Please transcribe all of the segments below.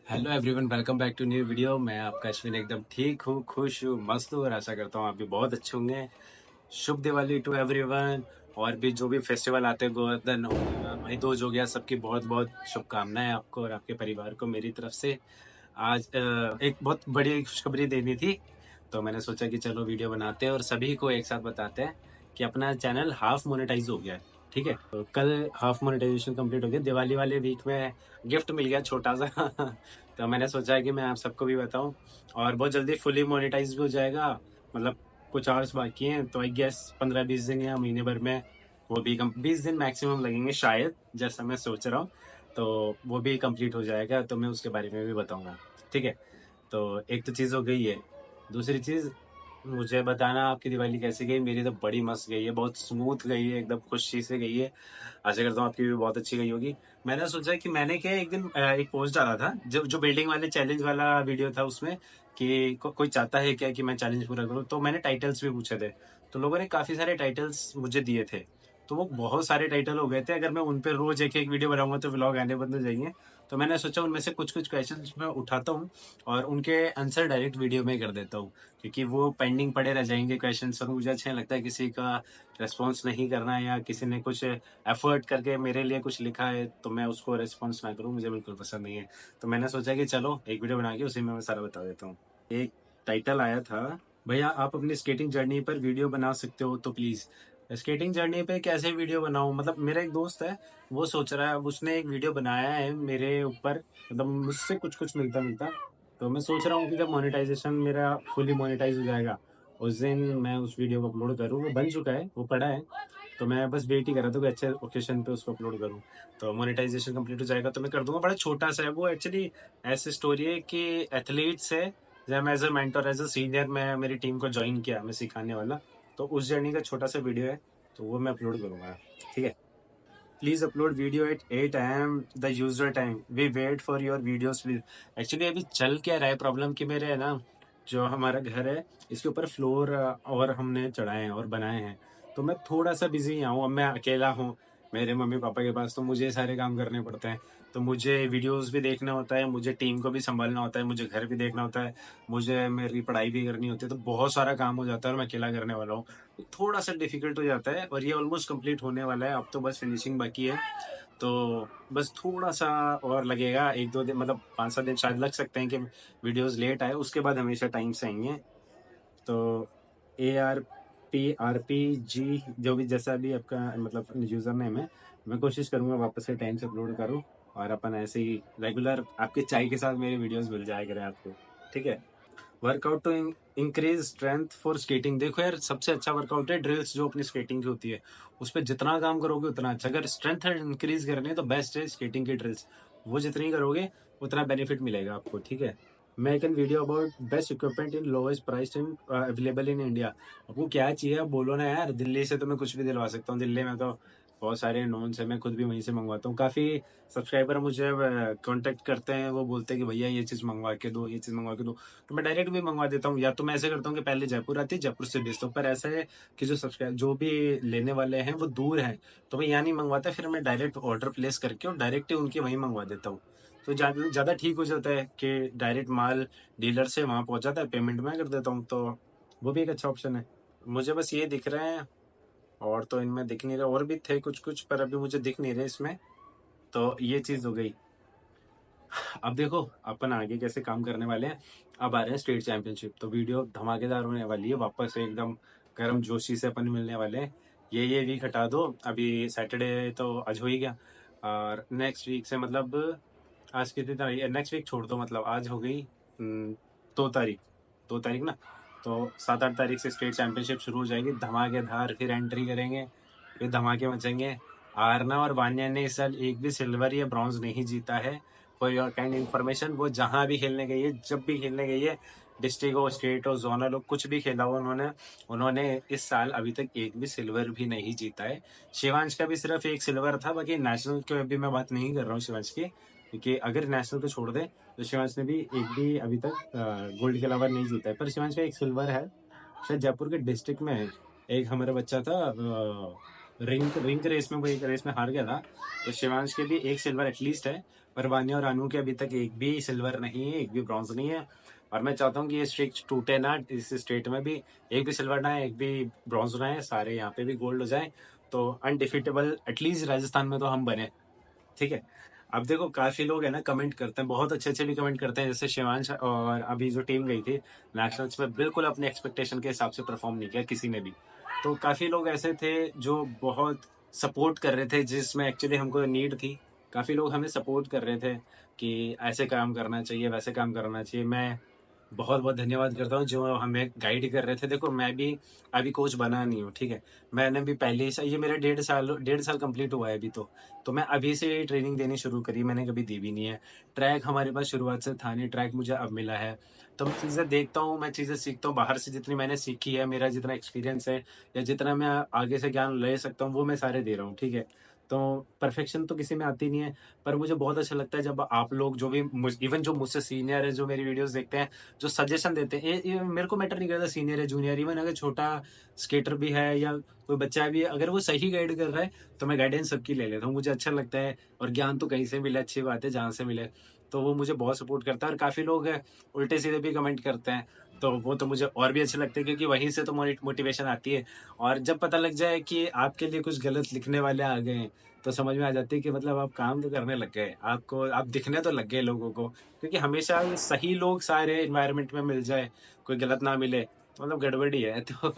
Hello everyone, welcome back to new video. मैं आपका अश्विन एकदम ठीक हूँ, खुश हूँ, मस्त हूँ और आशा करता हूँ आप भी बहुत अच्छे होंगे। शुभ दिवाली टू एवरीवन। और भी जो भी फेस्टिवल आते हैं, गोवर्धन हो गया, भाई दूज हो गया, सबकी बहुत बहुत शुभकामनाएं आपको और आपके परिवार को मेरी तरफ से। आज एक बहुत बड़ी खुशखबरी देनी थी, तो मैंने सोचा कि चलो वीडियो बनाते हैं और सभी को एक साथ बताते हैं कि अपना चैनल हाफ मोनेटाइज हो गया है। ठीक है, तो कल हाफ मोनेटाइजेशन कंप्लीट हो गया। दिवाली वाले वीक में गिफ्ट मिल गया छोटा सा तो मैंने सोचा कि मैं आप सबको भी बताऊं और बहुत जल्दी फुली मोनेटाइज भी हो जाएगा। मतलब कुछ आवर्स बाकी हैं, तो आई गेस 15-20 दिन या महीने भर में वो भी 20 दिन मैक्सिमम लगेंगे शायद, जैसा मैं सोच रहा हूँ। तो वो भी कंप्लीट हो जाएगा, तो मैं उसके बारे में भी बताऊंगा। ठीक है, तो एक तो चीज़ हो गई है। दूसरी चीज़, मुझे बताना आपकी दिवाली कैसी गई। मेरी तो बड़ी मस्त गई है, बहुत स्मूथ गई है, एकदम खुशी से गई है। आशा करता हूँ आपकी भी बहुत अच्छी गई होगी। मैंने सोचा कि मैंने क्या एक दिन एक पोस्ट डाला था, जो जो बिल्डिंग वाले चैलेंज वाला वीडियो था, उसमें कि कोई चाहता है क्या कि मैं चैलेंज पूरा करूँ। तो मैंने टाइटल्स भी पूछे थे, तो लोगों ने काफ़ी सारे टाइटल्स मुझे दिए थे। तो वो बहुत सारे टाइटल हो गए थे। अगर मैं उन पे रोज एक एक वीडियो बनाऊंगा तो व्लॉग आने बंद हो जाएंगे। तो मैंने सोचा उनमें से कुछ कुछ क्वेश्चन मैं उठाता हूँ और उनके आंसर डायरेक्ट वीडियो में कर देता हूँ, क्योंकि वो पेंडिंग पड़े रह जाएंगे क्वेश्चन। और मुझे अच्छा नहीं लगता है किसी का रेस्पॉन्स नहीं करना, या किसी ने कुछ एफर्ट करके मेरे लिए कुछ लिखा है तो मैं उसको रेस्पॉन्स ना करूँ, मुझे बिल्कुल पसंद नहीं है। तो मैंने सोचा कि चलो एक वीडियो बना के उसी में मैं सारा बता देता हूँ। एक टाइटल आया था, भैया आप अपनी स्केटिंग जर्नी पर वीडियो बना सकते हो तो प्लीज। स्केटिंग जर्नी पे कैसे वीडियो बनाऊं? मतलब मेरा एक दोस्त है, वो सोच रहा है, उसने एक वीडियो बनाया है मेरे ऊपर, मतलब मुझसे कुछ कुछ मिलता मिलता। तो मैं सोच रहा हूँ कि जब मोनेटाइजेशन मेरा फुली मोनेटाइज हो जाएगा, उस दिन मैं उस वीडियो को अपलोड करूँ। वो बन चुका है, वो पड़ा है, तो मैं बस वेट ही कर रहा था कि अच्छे ओकेशन पे उसको अपलोड करूँ। तो मोनेटाइजेशन कंप्लीट हो जाएगा तो मैं कर दूंगा। बड़ा छोटा सा है वो, एक्चुअली ऐसी स्टोरी है कि एथलीट्स है, जब as a mentor, as a senior मैं मेरी टीम को ज्वाइन किया, मैं सिखाने वाला। तो उस जर्नी का छोटा सा वीडियो है, तो वो मैं अपलोड करूंगा। ठीक है, please upload video at 8 AM the user time, we wait for your videos please. Actually अभी चल क्या रहा है प्रॉब्लम कि मेरे है ना, जो हमारा घर है इसके ऊपर फ्लोर और हमने चढ़ाए हैं और बनाए हैं। तो मैं थोड़ा सा बिजी हूँ, अब मैं अकेला हूँ मेरे मम्मी पापा के पास, तो मुझे सारे काम करने पड़ते हैं। तो मुझे वीडियोस भी देखना होता है, मुझे टीम को भी संभालना होता है, मुझे घर भी देखना होता है, मुझे मेरी पढ़ाई भी करनी होती है। तो बहुत सारा काम हो जाता है और मैं अकेला करने वाला हूँ, तो थोड़ा सा डिफिकल्ट हो जाता है। और ये ऑलमोस्ट कंप्लीट होने वाला है, अब तो बस फिनिशिंग बाकी है। तो बस थोड़ा सा और लगेगा, 1-2 दिन, मतलब 5-7 दिन शायद लग सकते हैं कि वीडियोस लेट आए, उसके बाद हमेशा टाइम से आएंगे। तो ARPRPG जो भी जैसा भी आपका मतलब यूजर नेम है, मैं कोशिश करूंगा वापस से टाइम से अपलोड करूं और अपन ऐसे ही रेगुलर आपके चाय के साथ मेरी वीडियोस मिल जाया करें आपको। ठीक है, workout to increase strength for skating. देखो यार, सबसे अच्छा वर्कआउट है ड्रिल्स, जो अपनी स्केटिंग की होती है उस पर जितना काम करोगे उतना अच्छा। अगर स्ट्रेंथ इंक्रीज करनी है तो बेस्ट है स्केटिंग की ड्रिल्स, वो जितनी करोगे उतना बेनिफिट मिलेगा आपको। ठीक है, make an video about best equipment in lowest price in available in India. आपको क्या चाहिए आप बोलो ना यार, दिल्ली से तो मैं कुछ भी दिलवा सकता हूँ। दिल्ली में तो बहुत सारे नोन्स है, मैं खुद भी वहीं से मंगवाता हूँ। काफ़ी सब्सक्राइबर मुझे कांटेक्ट करते हैं, वो बोलते हैं कि भैया ये चीज़ मंगवा के दो, ये चीज़ मंगवा के दो। तो मैं डायरेक्ट भी मंगवा देता हूँ, या तो मैं ऐसे करता हूँ कि पहले जयपुर आती है, जयपुर से भेजता हूँ। पर ऐसा है कि जो भी लेने वाले हैं वो दूर हैं, तो मैं यहाँ नहीं मंगवाता, फिर मैं डायरेक्ट ऑर्डर प्लेस करके और डायरेक्ट ही उनके वहीं मंगवा देता हूँ। तो ज़्यादा ठीक हो जाता है कि डायरेक्ट माल डीलर से वहाँ पहुँच जाता है, पेमेंट मैं कर देता हूँ। तो वो भी एक अच्छा ऑप्शन है। मुझे बस ये दिख रहे हैं, और तो इनमें दिख नहीं रहे, और भी थे कुछ कुछ पर अभी मुझे दिख नहीं रहे इसमें। तो ये चीज़ हो गई। अब देखो अपन आगे कैसे काम करने वाले हैं। अब आ रहे हैं स्टेट चैंपियनशिप, तो वीडियो धमाकेदार होने वाली है, वापस से एकदम गर्म जोशी से अपन मिलने वाले हैं। ये वीक हटा दो, अभी सैटरडे तो आज हो ही गया, और नेक्स्ट वीक से, मतलब आज कितनी तारीख, नेक्स्ट वीक छोड़ दो, मतलब आज हो गई 2 तारीख, 2 तारीख ना। तो 7-8 तारीख से स्टेट चैंपियनशिप शुरू हो जाएगी धमाकेदार, फिर एंट्री करेंगे, फिर धमाके मचेंगे। आरना और वान्या ने इस साल एक भी सिल्वर या ब्रॉन्ज नहीं जीता है। फॉर योर काइंड इन्फॉर्मेशन, वो जहां भी खेलने गई है, जब भी खेलने गई है, डिस्ट्रिक्ट हो, स्टेट हो, जोनल हो, कुछ भी खेला हो उन्होंने, इस साल अभी तक एक भी सिल्वर भी नहीं जीता है। शिवांश का भी सिर्फ एक सिल्वर था, बाकी नेशनल की अभी मैं बात नहीं कर रहा हूँ शिवांश की, क्योंकि अगर नेशनल को छोड़ दे तो शिवांश ने भी एक भी अभी तक गोल्ड के अलावा नहीं जीता है। पर शिवांश का एक सिल्वर है, शायद जयपुर के डिस्ट्रिक्ट में है। एक हमारा बच्चा था, रिंग रिंग रेस में, वो एक रेस में हार गया था। तो शिवांश के भी एक सिल्वर एटलीस्ट है, पर वान्या और अनु के अभी तक एक भी सिल्वर नहीं है, एक भी ब्रॉन्ज नहीं है। और मैं चाहता हूँ कि ये स्ट्रीक टूटे ना, इस स्टेट में भी एक भी सिल्वर ना है, एक भी ब्रॉन्ज ना है, सारे यहाँ पे भी गोल्ड हो जाए, तो अनडिफिटेबल एटलीस्ट राजस्थान में तो हम बने। ठीक है। अब देखो काफी लोग है ना कमेंट करते हैं, बहुत अच्छे अच्छे भी कमेंट करते हैं, जैसे शिवांश। और अभी जो टीम गई थी नेशनल्स में, बिल्कुल अपने एक्सपेक्टेशन के हिसाब से परफॉर्म नहीं किया किसी ने भी। तो काफी लोग ऐसे थे जो बहुत सपोर्ट कर रहे थे, जिसमें एक्चुअली हमको नीड थी। काफी लोग हमें सपोर्ट कर रहे थे कि ऐसे काम करना चाहिए, वैसे काम करना चाहिए। मैं बहुत बहुत धन्यवाद करता हूँ जो हमें गाइड कर रहे थे। देखो मैं भी अभी कोच बना नहीं हूँ, ठीक है। मैंने भी पहले ही ये मेरा 1.5 साल कंप्लीट हुआ है अभी तो मैं अभी से ट्रेनिंग देनी शुरू करी, मैंने कभी दी भी नहीं है। ट्रैक हमारे पास शुरुआत से था नहीं, ट्रैक मुझे अब मिला है। तो मैं चीज़ें देखता हूँ, मैं चीज़ें सीखता हूँ बाहर से, जितनी मैंने सीखी है, मेरा जितना एक्सपीरियंस है या जितना मैं आगे से ज्ञान ले सकता हूँ, वो मैं सारे दे रहा हूँ, ठीक है। तो परफेक्शन तो किसी में आती नहीं है, पर मुझे बहुत अच्छा लगता है जब आप लोग जो भी इवन जो मुझसे सीनियर है, जो मेरी वीडियोस देखते हैं, जो सजेशन देते हैं, ये मेरे को मैटर नहीं करता सीनियर है जूनियर, इवन अगर छोटा स्केटर भी है या कोई बच्चा भी है, अगर वो सही गाइड कर रहा है तो मैं गाइडेंस सबकी ले लेता हूँ, मुझे अच्छा लगता है। और ज्ञान तो कहीं से मिले, अच्छी बात है, जहाँ से मिले। तो वो मुझे बहुत सपोर्ट करता है। और काफ़ी लोग उल्टे सीधे भी कमेंट करते हैं, तो वो तो मुझे और भी अच्छे लगते हैं, क्योंकि वहीं से तो मोटिवेशन आती है। और जब पता लग जाए कि आपके लिए कुछ गलत लिखने वाले आ गए हैं, तो समझ में आ जाती है कि मतलब आप काम तो करने लग गए, आपको आप दिखने तो लग गए लोगों को। क्योंकि हमेशा ये सही लोग सारे एनवायरनमेंट में मिल जाए, कोई गलत ना मिले, तो मतलब गड़बड़ी है। तो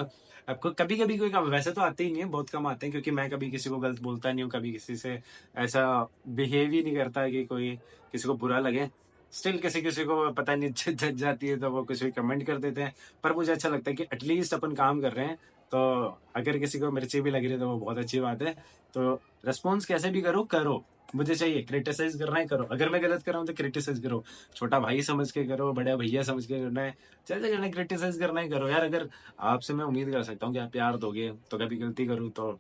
आपको कभी कभी कोई काम, वैसे तो आते ही नहीं है, बहुत कम आते हैं, क्योंकि मैं कभी किसी को गलत बोलता नहीं हूँ, कभी किसी से ऐसा बिहेव ही नहीं करता कि कोई किसी को बुरा लगे। स्टिल किसी किसी को पता नहीं जज जाती है, तो वो कुछ भी कमेंट कर देते हैं। पर मुझे अच्छा लगता है कि एटलीस्ट अपन काम कर रहे हैं, तो अगर किसी को मिर्ची भी लग रही है तो वो बहुत अच्छी बात है। तो रेस्पॉन्स कैसे भी करो करो, मुझे चाहिए। क्रिटिसाइज करना है करो, अगर मैं गलत कर रहा हूँ तो क्रिटिसाइज करो, छोटा भाई समझ के करो, बड़ा भैया समझ के करना है, जैसे करना है, क्रिटिसाइज करना ही करो यार। अगर आपसे मैं उम्मीद कर सकता हूँ कि आप प्यार दोगे, तो कभी गलती करूँ तो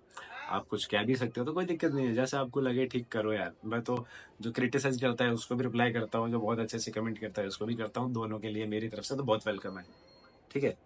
आप कुछ कह भी सकते हो, तो कोई दिक्कत नहीं है, जैसा आपको लगे ठीक करो यार। मैं तो जो क्रिटिसाइज करता है उसको भी रिप्लाई करता हूँ, जो बहुत अच्छे से कमेंट करता है उसको भी करता हूँ, दोनों के लिए मेरी तरफ से तो बहुत वेलकम है। ठीक है।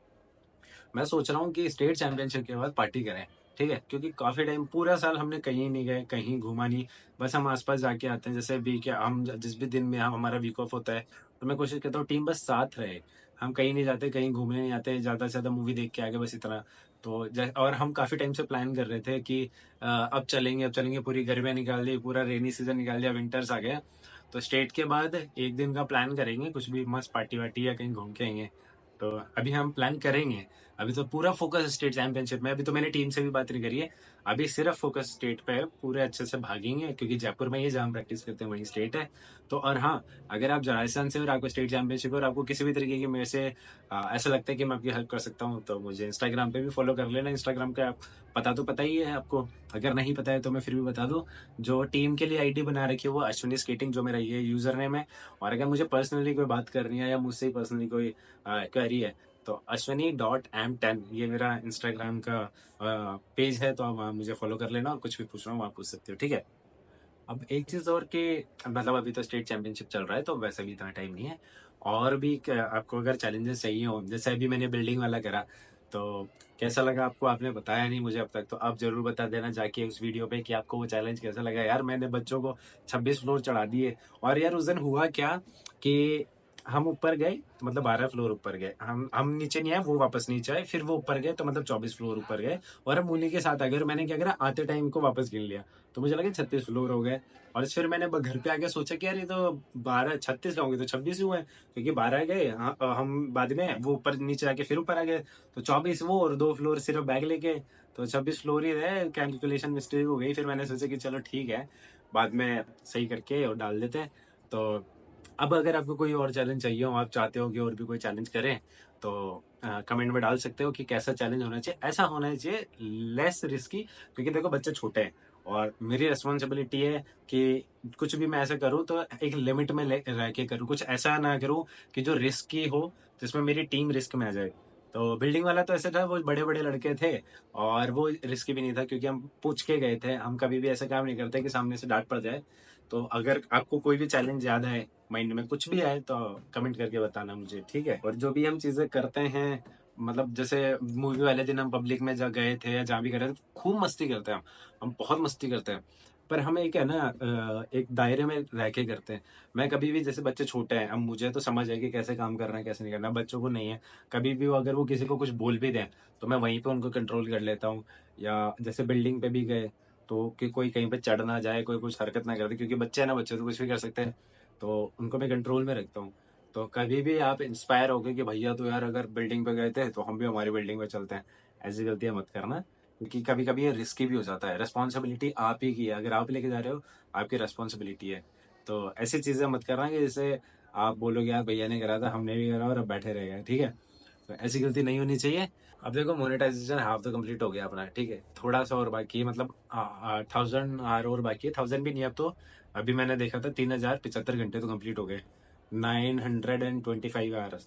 मैं सोच रहा हूँ कि स्टेट चैंपियनशिप के बाद पार्टी करें, ठीक है, क्योंकि काफी टाइम, पूरा साल हमने कहीं नहीं गए, कहीं घूमा नहीं, बस हम आसपास जाके आते हैं। जैसे वीक, हम जिस भी दिन में हम हमारा वीक ऑफ होता है, तो मैं कोशिश करता हूँ टीम बस साथ रहे। हम कहीं नहीं जाते, कहीं घूमने नहीं जाते, ज्यादा से ज्यादा मूवी देख के आ गए, बस इतना। तो और हम काफी टाइम से प्लान कर रहे थे कि अब चलेंगे, अब चलेंगे, पूरी गर्मियाँ निकाल दी, पूरा रेनी सीजन निकाल दिया, विंटर्स आ गए। तो स्टेट के बाद एक दिन का प्लान करेंगे, कुछ भी मस्त पार्टी वार्टी या कहीं घूम के आएंगे। तो अभी हम प्लान करेंगे। अभी तो पूरा फोकस स्टेट चैंपियनशिप में, अभी तो मैंने टीम से भी बात नहीं करी है। अभी सिर्फ फोकस स्टेट पे है, पूरे अच्छे से भागेंगे, क्योंकि जयपुर में ये जहाँ हम प्रैक्टिस करते हैं वहीं स्टेट है। तो और हाँ, अगर आप राजस्थान से और आपको स्टेट चैंपियनशिप और आपको किसी भी तरीके की मेरे से ऐसा लगता है कि मैं आपकी हेल्प कर सकता हूँ, तो मुझे इंस्टाग्राम पे भी फॉलो कर लेना। इंस्टाग्राम का पता तो पता ही है आपको, अगर नहीं पता है तो मैं फिर भी बता दूँ। जो टीम के लिए आईडी बना रखी है वो अश्विनी स्केटिंग, जो मेरा ये यूजर नेम है। और अगर मुझे पर्सनली कोई बात करनी है या मुझसे पर्सनली कोई क्वेरी है, तो अश्वनी.m10 ये मेरा इंस्टाग्राम का पेज है, तो आप वहाँ मुझे फॉलो कर लेना, और कुछ भी पूछना हो वहाँ पूछ सकते हो, ठीक है। अब एक चीज और कि मतलब अभी तो स्टेट चैंपियनशिप चल रहा है, तो वैसे भी इतना टाइम नहीं है। और भी आपको अगर चैलेंजेस चाहिए हो, जैसे अभी मैंने बिल्डिंग वाला करा, तो कैसा लगा आपको, आपने बताया नहीं मुझे अब तक, तो आप जरूर बता देना जाके उस वीडियो पे कि आपको वो चैलेंज कैसा लगा। यार मैंने बच्चों को 26 फ्लोर चढ़ा दिए। और यार उस दिन हुआ क्या कि हम ऊपर गए, मतलब 12 फ्लोर ऊपर गए, हम नीचे नहीं आए, वो वापस नीचे आए, फिर वो ऊपर गए, तो मतलब 24 फ्लोर ऊपर गए। और हम उन्हीं के साथ, अगर मैंने क्या करा, आते टाइम को वापस गिन लिया, तो मुझे लगा 36 फ्लोर हो गए। और फिर मैंने घर पे आके सोचा कि यार ये तो 12 36 होंगे, तो 26 ही हुए हैं, क्योंकि 12 गए, हम बाद में वो ऊपर नीचे आके फिर ऊपर आ गए, तो 24 वो, और 2 फ्लोर सिर्फ बैग लेके, तो 26 फ्लोर ही रहे। कैलकुलेशन मिस्टेक हो गई, फिर मैंने सोचा कि चलो ठीक है, बाद में सही करके और डाल देते हैं। तो अब अगर आपको कोई और चैलेंज चाहिए हो, आप चाहते हो कि और भी कोई चैलेंज करें, तो कमेंट में डाल सकते हो कि कैसा चैलेंज होना चाहिए। ऐसा होना चाहिए लेस रिस्की, क्योंकि देखो बच्चे छोटे हैं, और मेरी रिस्पॉन्सिबिलिटी है कि कुछ भी मैं ऐसा करूँ तो एक लिमिट में रह के करूँ, कुछ ऐसा ना करूँ कि जो रिस्की हो, जिसमें मेरी टीम रिस्क में आ जाए। तो बिल्डिंग वाला तो ऐसा था, वो बड़े बड़े लड़के थे, और वो रिस्की भी नहीं था, क्योंकि हम पूछ के गए थे। हम कभी भी ऐसा काम नहीं करते कि सामने से डांट पड़ जाए। तो अगर आपको कोई भी चैलेंज याद है, माइंड में कुछ भी आए, तो कमेंट करके बताना मुझे, ठीक है। और जो भी हम चीजें करते हैं मतलब जैसे मूवी वाले दिन हम पब्लिक में जा गए थे या जहाँ भी गए थे, खूब मस्ती करते हैं हम बहुत मस्ती करते हैं। पर हम एक है ना एक दायरे में रह के करते हैं। मैं कभी भी, जैसे बच्चे छोटे हैं, अब मुझे तो समझ है कि कैसे काम करना है कैसे नहीं करना, बच्चों को नहीं है। कभी भी अगर वो किसी को कुछ बोल भी दें तो मैं वहीं पे उनको कंट्रोल कर लेता हूँ। या जैसे बिल्डिंग पे भी गए तो कि कोई कहीं पे चढ़ ना जाए, कोई कुछ हरकत ना कर दे, क्योंकि बच्चे हैं ना, बच्चे तो कुछ भी कर सकते हैं। तो उनको मैं कंट्रोल में रखता हूँ। तो कभी भी आप इंस्पायर हो गए कि भैया तो यार अगर बिल्डिंग पे गए थे तो हम भी हमारी बिल्डिंग पे चलते हैं, ऐसी गलतियां मत करना, क्योंकि कभी कभी ये रिस्की भी हो जाता है। रिस्पॉन्सिबिलिटी आप ही की है, अगर आप लेके जा रहे हो आपकी रिस्पॉन्सिबिलिटी है। तो ऐसी चीजें मत करना कि जैसे आप बोलोगे यार भैया ने करा था, हमने भी करा और अब बैठे रह गए, ठीक है। तो ऐसी गलती नहीं होनी चाहिए। अब देखो मोनेटाइजेशन हाफ तो कंप्लीट हो गया अपना, ठीक है, थोड़ा सा और बाकी है, मतलब 1000 और बाकी है, 1000 भी नहीं अब तो। अभी मैंने देखा था 3075 घंटे तो कंप्लीट हो गए, 925 आवर्स।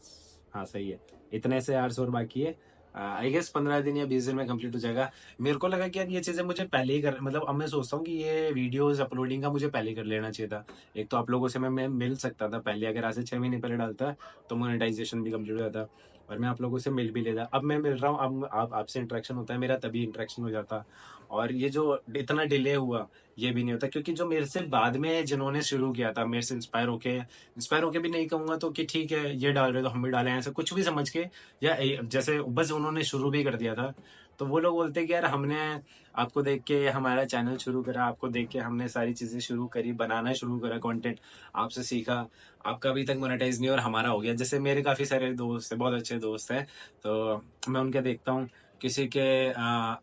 हाँ सही है, इतने से आवर्स और बाकी है। आई गेस 15 दिन या 20 दिन में कंप्लीट हो जाएगा। मेरे को लगा कि यार ये चीजें मुझे पहले ही कर, मतलब अब मैं सोचता हूँ कि ये वीडियोस अपलोडिंग का मुझे पहले ही कर लेना चाहिए था। एक तो आप लोगों से मैं मिल सकता था पहले, अगर आज से 6 महीने पहले डालता तो मोनेटाइजेशन भी कंप्लीट हो जाता और मैं आप लोगों से मिल भी लेता। अब मैं मिल रहा हूँ, अब आप आपसे इंटरेक्शन होता है मेरा, तभी इंटरेक्शन हो जाता। और ये जो इतना डिले हुआ ये भी नहीं होता, क्योंकि जो मेरे से बाद में जिन्होंने शुरू किया था, मेरे से इंस्पायर होके भी नहीं कहूंगा तो कि ठीक है ये डाल रहे तो हम भी डालें, ऐसा कुछ भी समझ के, या जैसे बस उन्होंने शुरू भी कर दिया था। तो वो लोग बोलते हैं कि यार हमने आपको देख के हमारा चैनल शुरू करा, आपको देख के हमने सारी चीजें शुरू करी, बनाना शुरू करा कंटेंट, आपसे सीखा, आपका अभी तक मोनेटाइज नहीं और हमारा हो गया। जैसे मेरे काफी सारे दोस्त हैं, बहुत अच्छे दोस्त हैं, तो मैं उनके देखता हूँ, किसी के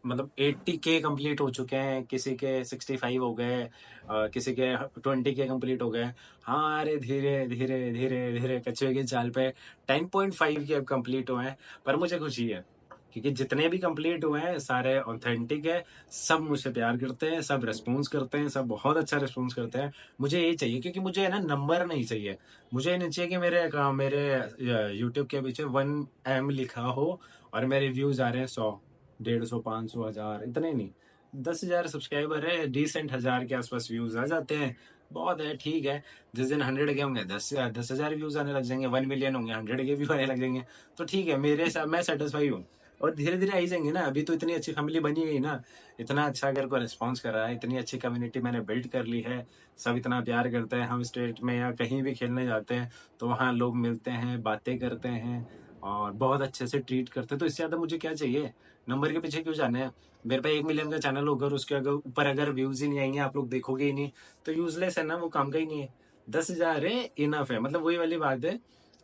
मतलब 80K कंप्लीट हो चुके हैं, किसी के 65 हो गए, किसी के 20K कंप्लीट हो गए। हाँ, अरे धीरे धीरे धीरे धीरे कछुए की चाल पे 10.5 के अब कंप्लीट हुए हैं। पर मुझे खुशी है क्योंकि जितने भी कंप्लीट हुए हैं सारे ऑथेंटिक है, सब मुझसे प्यार करते हैं, सब रिस्पॉन्स करते हैं, सब बहुत अच्छा रिस्पॉन्स करते हैं। मुझे यही चाहिए, क्योंकि मुझे है ना नंबर नहीं चाहिए। मुझे ये नहीं चाहिए कि मेरे यूट्यूब के पीछे 1M लिखा हो और मेरे व्यूज आ रहे हैं 100, 150, 500, 1000, इतने नहीं। 10,000 सब्सक्राइबर है, डिसेंट 1000 के आसपास व्यूज आ जाते हैं, बहुत है, ठीक है। जिस दिन 100 के होंगे 10,000 व्यूज आने लग जाएंगे, 1 मिलियन होंगे 100 के व्यू आने लग जाएंगे। तो ठीक है, मेरे साथ मैं सेटिस्फाई हूँ। और धीरे धीरे आई जाएंगे ना, अभी तो इतनी अच्छी फैमिली बनी गई ना, इतना अच्छा अगर कोई रिस्पॉन्स कर रहा है, इतनी अच्छी कम्युनिटी मैंने बिल्ड कर ली है, सब इतना प्यार करते हैं। हम स्टेट में या कहीं भी खेलने जाते हैं तो वहाँ लोग मिलते हैं, बातें करते हैं और बहुत अच्छे से ट्रीट करते हैं। तो इससे ज़्यादा मुझे क्या चाहिए, नंबर के पीछे क्यों जाना है। मेरे पे 1 मिलियन का चैनल होगा और उसके अगर ऊपर अगर व्यूज ही नहीं आएंगे, आप लोग देखोगे ही नहीं, तो यूजलेस है ना, वो काम का ही नहीं है। 10,000 है, इनफ है। मतलब वही वाली बात है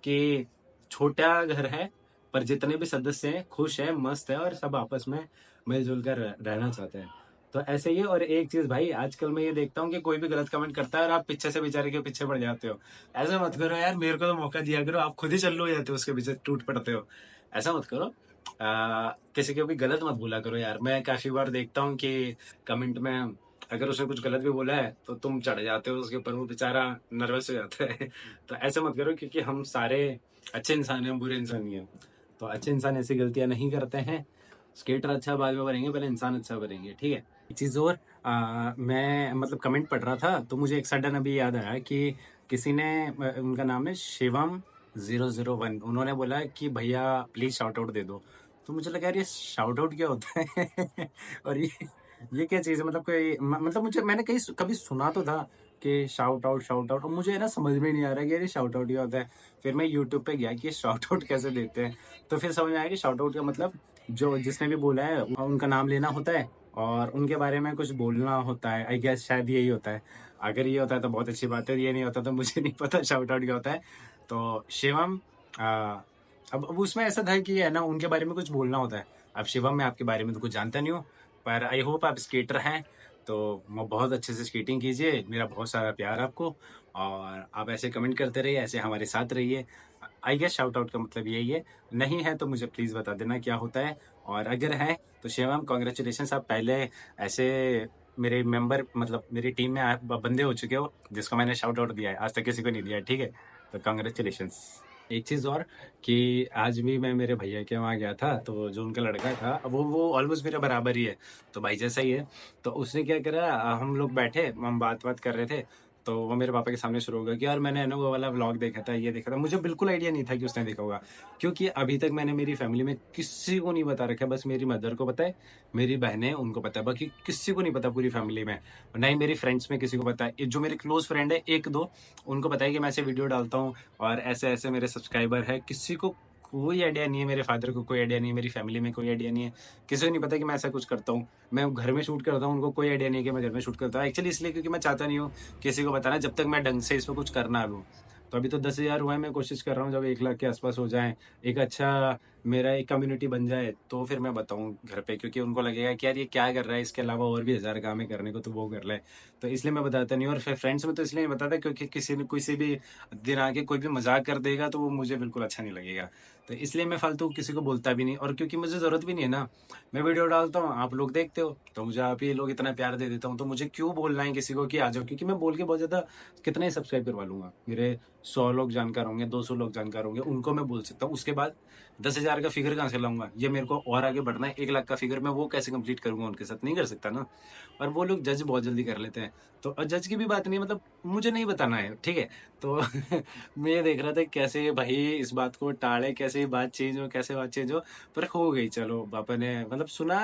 कि छोटा घर है पर जितने भी सदस्य हैं खुश हैं, मस्त है और सब आपस में मिलजुल कर रहना चाहते हैं। तो ऐसे ही है। और एक चीज भाई, आजकल मैं ये देखता हूँ कि कोई भी गलत कमेंट करता है और आप पीछे से बेचारे के पीछे पड़ जाते हो। ऐसा मत करो यार, मेरे को तो मौका दिया करो, आप खुद ही चल लो जाते हो उसके पीछे टूट पड़ते हो। ऐसा मत करो। किसी को भी गलत मत बोला करो यार। मैं काफी बार देखता हूँ कि कमेंट में अगर उसने कुछ गलत भी बोला है तो तुम चढ़ जाते हो उसके ऊपर, वो बेचारा नर्वस हो जाता है। तो ऐसा मत करो, क्योंकि हम सारे अच्छे इंसान हैं, बुरे इंसान नहीं हैं। तो अच्छे इंसान ऐसी गलतियां नहीं करते हैं। स्केटर अच्छा बाद में बनेंगे, पहले इंसान अच्छा बनेंगे, ठीक है। एक चीज़ और, मैं मतलब कमेंट पढ़ रहा था तो मुझे एक सडन अभी याद आया कि किसी ने उनका नाम है शिवम 001, उन्होंने बोला कि भैया प्लीज शाउट आउट दे दो। तो मुझे लगा यार ये शाउट आउट क्या होता है। और ये क्या चीज़ है, मतलब कोई मतलब मुझे, मैंने कहीं कभी सुना तो था कि शाउट आउट, और मुझे है ना समझ में नहीं आ रहा कि यार ये शाउट आउट क्या होता है। फिर मैं यूट्यूब पे गया कि शाउट आउट कैसे देते हैं, तो फिर समझ में आया कि शाउट आउट का मतलब जो जिसने भी बोला है उनका नाम लेना होता है और उनके बारे में कुछ बोलना होता है। आई गेस शायद यही होता है। अगर ये होता है तो बहुत अच्छी बात है, ये नहीं होता तो मुझे नहीं पता शाउट आउट क्या होता है। तो शिवम, अब उसमें ऐसा था कि है ना उनके बारे में कुछ बोलना होता है। अब शिवम, मैं आपके बारे में तो कुछ जानता नहीं हूँ, पर आई होप आप स्केटर हैं, तो वो बहुत अच्छे से स्केटिंग कीजिए, मेरा बहुत सारा प्यार आपको। और आप ऐसे कमेंट करते रहिए, ऐसे हमारे साथ रहिए। आई गेस शाउट आउट का मतलब यही है। नहीं है तो मुझे प्लीज़ बता देना क्या होता है, और अगर है तो शिवम कॉन्ग्रेचुलेशन, आप पहले ऐसे मेरे मेंबर, मतलब मेरी टीम में आप बंदे हो चुके हो जिसको मैंने शाउट आउट दिया है, आज तक किसी को नहीं दिया है, ठीक है। तो कॉन्ग्रेचुलेशन। एक चीज़ और, कि आज भी मैं मेरे भैया के वहाँ गया था, तो जो उनका लड़का था वो ऑलमोस्ट मेरे बराबर ही है, तो भाई जैसा ही है। तो उसने क्या करा, हम लोग बैठे, हम बात बात कर रहे थे, तो वो मेरे पापा के सामने शुरू होगा कि यार मैंने है ना वो वाला व्लॉग देखा था, ये देखा था। मुझे बिल्कुल आइडिया नहीं था कि उसने देखा होगा, क्योंकि अभी तक मैंने मेरी फैमिली में किसी को नहीं बता रखा है। बस मेरी मदर को पता है, मेरी बहनें उनको पता है, बाकी किसी को नहीं पता पूरी फैमिली में। ना ही मेरी फ्रेंड्स में किसी को पता है। ये जो मेरे क्लोज फ्रेंड है एक दो, उनको पता है कि मैं ऐसे वीडियो डालता हूँ और ऐसे ऐसे मेरे सब्सक्राइबर है। किसी को कोई आइडिया नहीं है, मेरे फादर को कोई आइडिया नहीं है, मेरी फैमिली में कोई आइडिया नहीं है, किसी को नहीं पता कि मैं ऐसा कुछ करता हूँ। मैं घर में शूट करता हूँ, उनको कोई आइडिया नहीं है कि मैं घर में शूट करता हूँ। एक्चुअली इसलिए क्योंकि मैं चाहता नहीं हूँ किसी को बताना, जब तक मैं ढंग से इसमें कुछ करना लूँ। तो अभी तो 10,000 हुआ है, मैं कोशिश कर रहा हूँ जब 1 लाख के आसपास हो जाए, एक अच्छा मेरा एक कम्युनिटी बन जाए, तो फिर मैं बताऊँ घर पे, क्योंकि उनको लगेगा कि यार ये क्या कर रहा है, इसके अलावा और भी 1000 काम है करने को, तो वो कर ले। तो इसलिए मैं बताता नहीं हूँ। और फिर फ्रेंड्स में तो इसलिए नहीं बताता क्योंकि किसी ने किसी भी दिन आके कोई भी मजाक कर देगा तो वो मुझे बिल्कुल अच्छा नहीं लगेगा। तो इसलिए मैं फालतू किसी को बोलता भी नहीं, और क्योंकि मुझे जरूरत भी नहीं है ना। मैं वीडियो डालता हूँ, आप लोग देखते हो, तो मुझे आप ही लोग इतना प्यार दे देता हूँ, तो मुझे क्यों बोलना है किसी को कि आ जाओ, क्योंकि मैं बोल के बहुत ज्यादा कितना ही सब्सक्राइब करवा लूंगा। मेरे 100 लोग जानकार होंगे, 200 लोग जानकार होंगे, उनको मैं बोल सकता हूँ। उसके बाद 10,000 का फिगर कहाँ से लाऊंगा? ये मेरे को और आगे बढ़ना है, 1 लाख का फिगर मैं वो कैसे कंप्लीट करूंगा? उनके साथ नहीं कर सकता ना। और वो लोग जज बहुत जल्दी कर लेते हैं। तो जज की भी बात नहीं है, मतलब मुझे नहीं बताना है, ठीक है। तो मैं ये देख रहा था कैसे भाई इस बात को टाले, कैसे ये बात चेंज हो, कैसे बात चेंज हो। पर हो गई, चलो पापा ने मतलब सुना,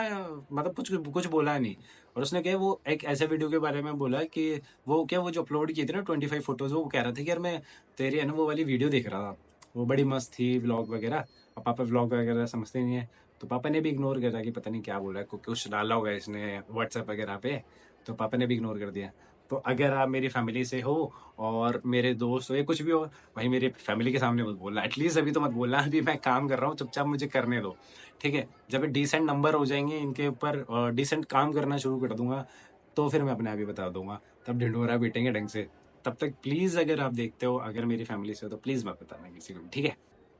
मतलब कुछ कुछ बोला नहीं। और उसने क्या, वो एक ऐसे वीडियो के बारे में बोला कि वो क्या, वो जो अपलोड किए थे ना 25 फोटोज, वो कह रहा था कि यार मैं तेरी है ना वो वाली वीडियो देख रहा था, वो बड़ी मस्त थी, व्लॉग वगैरह। और पापा व्लॉग वगैरह समझते नहीं है, तो पापा ने भी इग्नोर करा कि पता नहीं क्या बोला है, कुछ डाला होगा इसने व्हाट्सएप वगैरह पे। तो पापा ने भी इग्नोर कर दिया। तो अगर आप मेरी फैमिली से हो और मेरे दोस्त हो या कुछ भी हो, भाई मेरी फैमिली के सामने मत बोलना, एटलीस्ट अभी तो मत बोलना। अभी मैं काम कर रहा हूँ, चुपचाप मुझे करने दो, ठीक है। जब डिसेंट नंबर हो जाएंगे इनके ऊपर, डिसेंट काम करना शुरू कर दूंगा, तो फिर मैं अपने आप ही बता दूंगा, तब ढिंढोरा पीटेंगे ढंग से। तब तक प्लीज, अगर आप देखते हो, अगर मेरी फैमिली से हो, तो प्लीज मत बताना किसी को भी, ठीक है।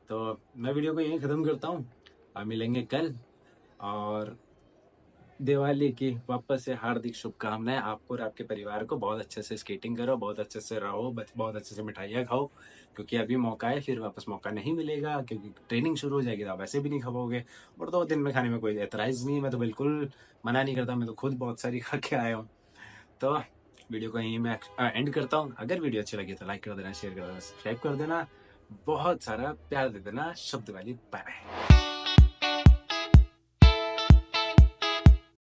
तो मैं वीडियो को यहीं खत्म करता हूँ। आप मिलेंगे कल। और दिवाली की वापस से हार्दिक शुभकामनाएं आपको और आपके परिवार को। बहुत अच्छे से स्केटिंग करो, बहुत अच्छे से रहो, बहुत अच्छे से मिठाइयाँ खाओ, क्योंकि अभी मौका है, फिर वापस मौका नहीं मिलेगा, क्योंकि ट्रेनिंग शुरू हो जाएगी तो आप वैसे भी नहीं खा पाओगे। और 2 दिन में खाने में कोई एतराज़ नहीं है, मैं तो बिल्कुल मना नहीं करता, मैं तो खुद बहुत सारी खा के आया हूँ। तो वीडियो को यहीं मैं एंड करता हूँ। अगर वीडियो अच्छी लगी तो लाइक कर देना, शेयर कर देना, सब्सक्राइब कर देना, बहुत सारा प्यार दे देना। शब्द वाली, बाय बाय।